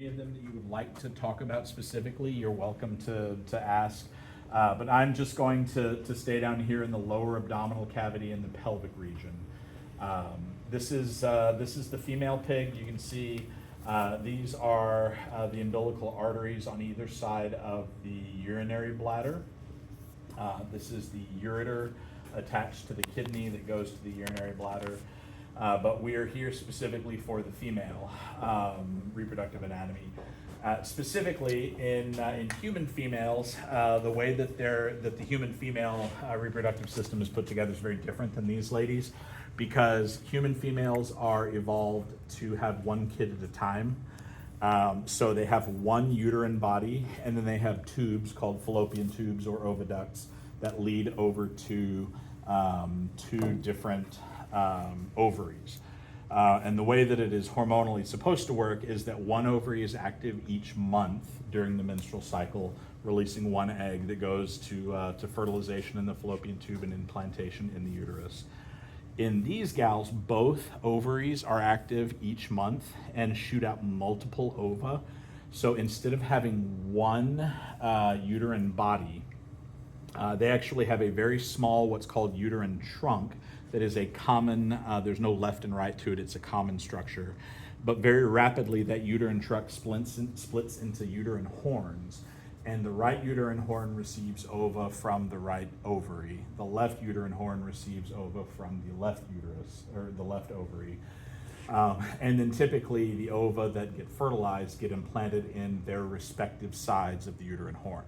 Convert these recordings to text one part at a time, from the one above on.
Of them that you would like to talk about specifically, you're welcome to ask. But I'm just going to stay down here in the lower abdominal cavity in the pelvic region. This is the female pig. You can see these are the umbilical arteries on either side of the urinary bladder. This is the ureter attached to the kidney that goes to the urinary bladder. But we are here specifically for the female reproductive anatomy. Specifically in human females, the way that the human female reproductive system is put together is very different than these ladies, because human females are evolved to have one kid at a time. So they have one uterine body, and then they have tubes called fallopian tubes or oviducts that lead over to two different ovaries. And the way that it is hormonally supposed to work is that one ovary is active each month during the menstrual cycle, releasing one egg that goes to fertilization in the fallopian tube and implantation in the uterus. In these gals, both ovaries are active each month and shoot out multiple ova. So instead of having one uterine body, they actually have a very small, what's called uterine trunk, that is a common, there's no left and right to it, it's a common structure. But very rapidly that uterine trunk splits into uterine horns, and the right uterine horn receives ova from the right ovary. The left uterine horn receives ova from the left uterus, or the left ovary. And then typically the ova that get fertilized get implanted in their respective sides of the uterine horn,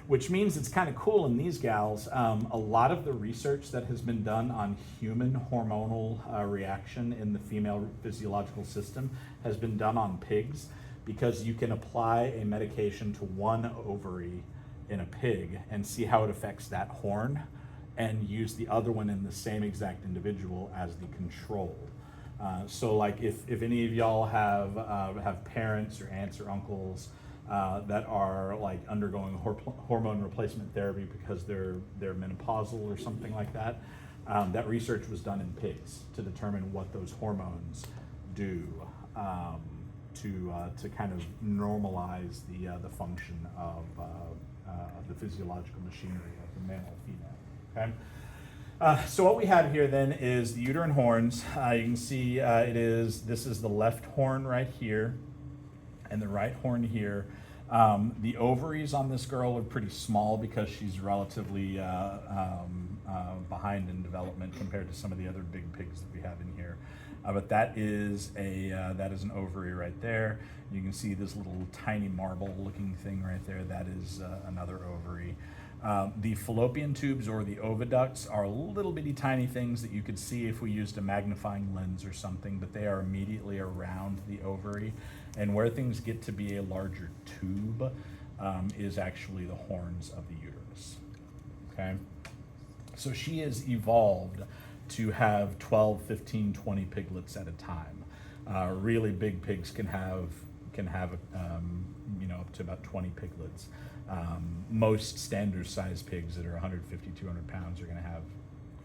which means it's kind of cool in these gals. A lot of the research that has been done on human hormonal reaction in the female physiological system has been done on pigs, because you can apply a medication to one ovary in a pig and see how it affects that horn, and use the other one in the same exact individual as the control. So like if any of y'all have parents or aunts or uncles that are like undergoing hormone replacement therapy because they're menopausal or something like that, that research was done in pigs to determine what those hormones do to kind of normalize the function of the physiological machinery of the male and female. Okay. So what we have here then is the uterine horns. You can see this is the left horn right here, and the right horn here. The ovaries on this girl are pretty small because she's relatively behind in development compared to some of the other big pigs that we have in here. But that is an ovary right there. You can see this little tiny marble-looking thing right there. That is another ovary. The fallopian tubes or the oviducts are little bitty tiny things that you could see if we used a magnifying lens or something, but they are immediately around the ovary. And where things get to be a larger tube is actually the horns of the uterus. Okay? So she is evolved to have 12, 15, 20 piglets at a time. Really big pigs can have up to about 20 piglets. Most standard size pigs that are 150, 200 pounds are going to have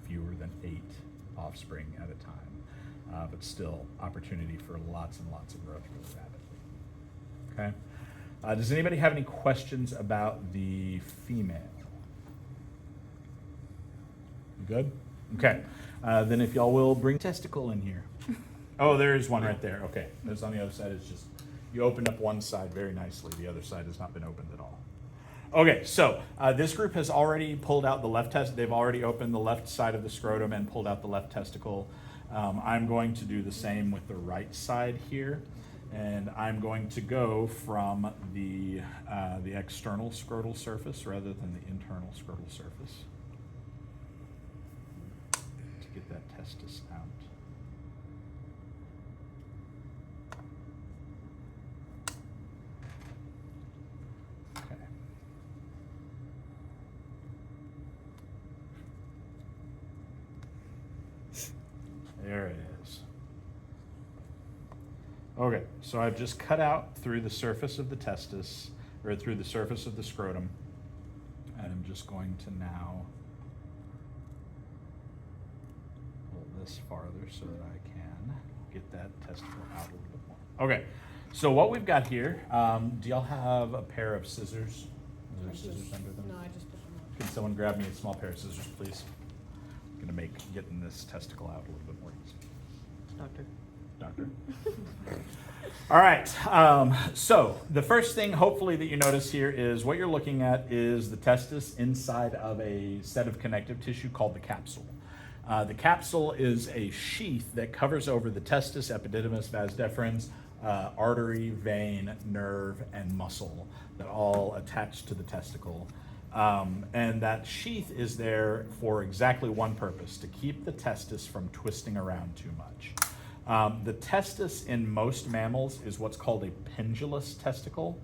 fewer than 8 offspring at a time, but still opportunity for lots and lots of growth really rapidly. Okay. Does anybody have any questions about the female? You good? Okay. Then if y'all will bring testicle in here. Oh, there is one right there. Okay. There's on the other side. It's just, you opened up one side very nicely. The other side has not been opened at all. Okay, so this group has already pulled out the left testicle. They've already opened the left side of the scrotum and pulled out the left testicle. I'm going to do the same with the right side here. And I'm going to go from the external scrotal surface rather than the internal scrotal surface to get that testis out. Okay. There it is. Okay, so I've just cut out through the surface of the testis, or through the surface of the scrotum, and I'm just going to now pull this farther so that I can get that testicle out a little bit more. Okay, So what we've got here, do y'all have a pair of scissors? Is there scissors under them? No, I just put them on. Can someone grab me a small pair of scissors, please? I'm gonna make getting this testicle out a little bit more easy. Doctor. All right, so the first thing hopefully that you notice here is what you're looking at is the testis inside of a set of connective tissue called the capsule. The capsule is a sheath that covers over the testis, epididymis, vas deferens, artery, vein, nerve, and muscle that all attach to the testicle. And that sheath is there for exactly one purpose, to keep the testis from twisting around too much. The testis in most mammals is what's called a pendulous testicle.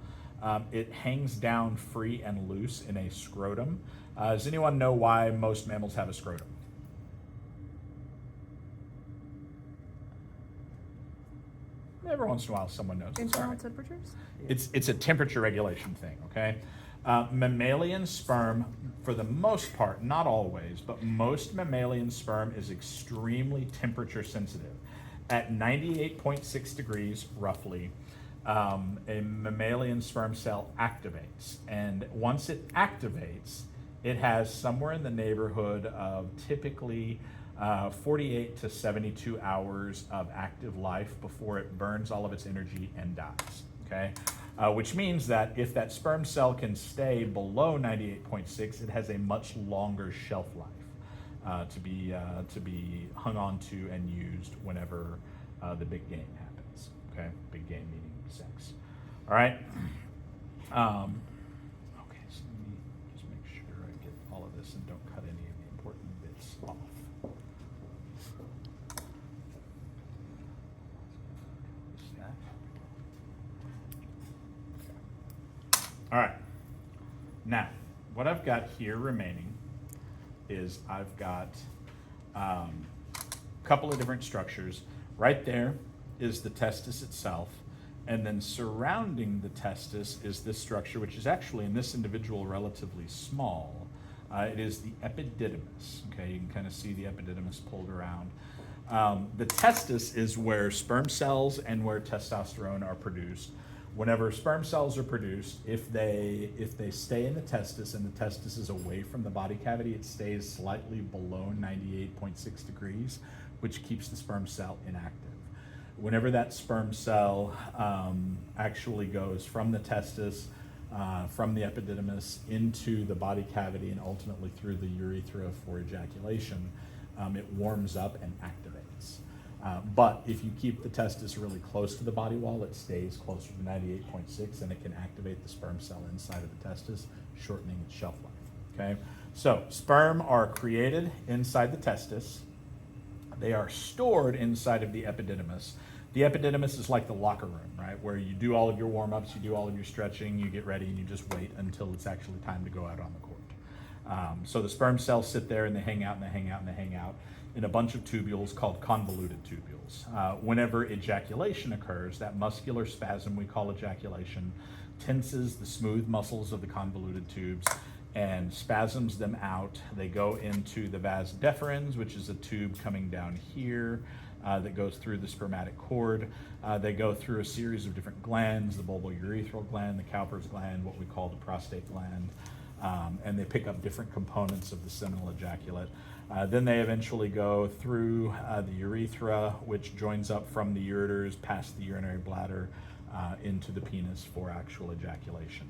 It hangs down free and loose in a scrotum. Does anyone know why most mammals have a scrotum? Every once in a while someone knows. Internal temperatures? It's a temperature regulation thing, okay? Mammalian sperm, for the most part, not always, but most mammalian sperm is extremely temperature sensitive. At 98.6 degrees, roughly, a mammalian sperm cell activates. And once it activates, it has somewhere in the neighborhood of typically 48 to 72 hours of active life before it burns all of its energy and dies, okay? Which means that if that sperm cell can stay below 98.6, it has a much longer shelf life. To be hung on to and used whenever the big game happens. Okay, big game meaning sex. All right. Okay, so let me just make sure I get all of this and don't cut any of the important bits off. All right. Now, what I've got here remaining is I've got a couple of different structures. Right there is the testis itself, and then surrounding the testis is this structure, which is actually in this individual relatively small. It is the epididymis. Okay, you can kind of see the epididymis pulled around. The testis is where sperm cells and where testosterone are produced. Whenever sperm cells are produced, if they stay in the testis and the testis is away from the body cavity, it stays slightly below 98.6 degrees, which keeps the sperm cell inactive. Whenever that sperm cell actually goes from the testis, from the epididymis into the body cavity and ultimately through the urethra for ejaculation, it warms up and activates. But if you keep the testis really close to the body wall, it stays closer to 98.6 and it can activate the sperm cell inside of the testis, shortening its shelf life. Okay? So sperm are created inside the testis. They are stored inside of the epididymis. The epididymis is like the locker room, right? Where you do all of your warm-ups, you do all of your stretching, you get ready, and you just wait until it's actually time to go out on the court. So the sperm cells sit there and they hang out and they hang out and they hang out in a bunch of tubules called convoluted tubules. Whenever ejaculation occurs, that muscular spasm we call ejaculation tenses the smooth muscles of the convoluted tubes and spasms them out. They go into the vas deferens, which is a tube coming down here that goes through the spermatic cord. They go through a series of different glands, the bulbourethral gland, the Cowper's gland, what we call the prostate gland, and they pick up different components of the seminal ejaculate. Then they eventually go through the urethra, which joins up from the ureters past the urinary bladder into the penis for actual ejaculation.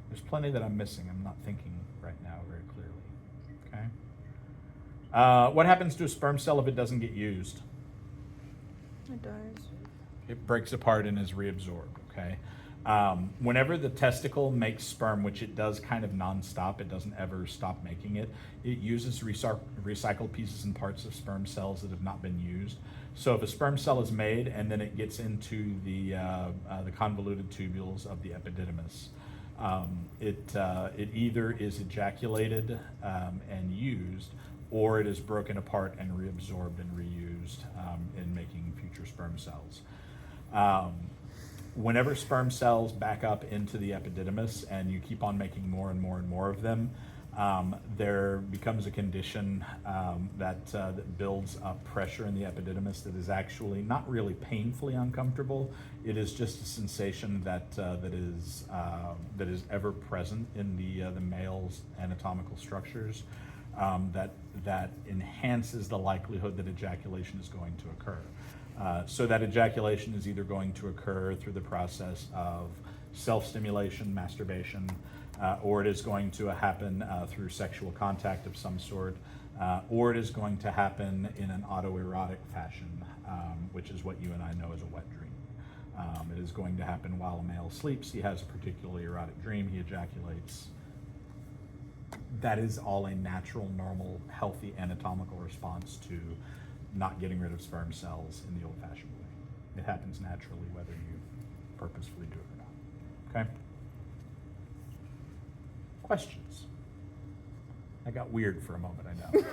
There's plenty that I'm missing. I'm not thinking right now very clearly. Okay. What happens to a sperm cell if it doesn't get used? It dies. It breaks apart and is reabsorbed. Okay. Whenever the testicle makes sperm, which it does kind of nonstop, it doesn't ever stop making it, it uses recycled pieces and parts of sperm cells that have not been used. So if a sperm cell is made and then it gets into the convoluted tubules of the epididymis, it either is ejaculated and used, or it is broken apart and reabsorbed and reused in making future sperm cells. Whenever sperm cells back up into the epididymis and you keep on making more and more and more of them, there becomes a condition that builds up pressure in the epididymis that is actually not really painfully uncomfortable. It is just a sensation that is ever present in the male's anatomical structures that enhances the likelihood that ejaculation is going to occur. So that ejaculation is either going to occur through the process of self-stimulation, masturbation, or it is going to happen through sexual contact of some sort, or it is going to happen in an autoerotic fashion, which is what you and I know as a wet dream. It is going to happen while a male sleeps. He has a particularly erotic dream. He ejaculates. That is all a natural, normal, healthy anatomical response to not getting rid of sperm cells in the old-fashioned way. It happens naturally whether you purposefully do it or not. Okay? Questions? I got weird for a moment, I know.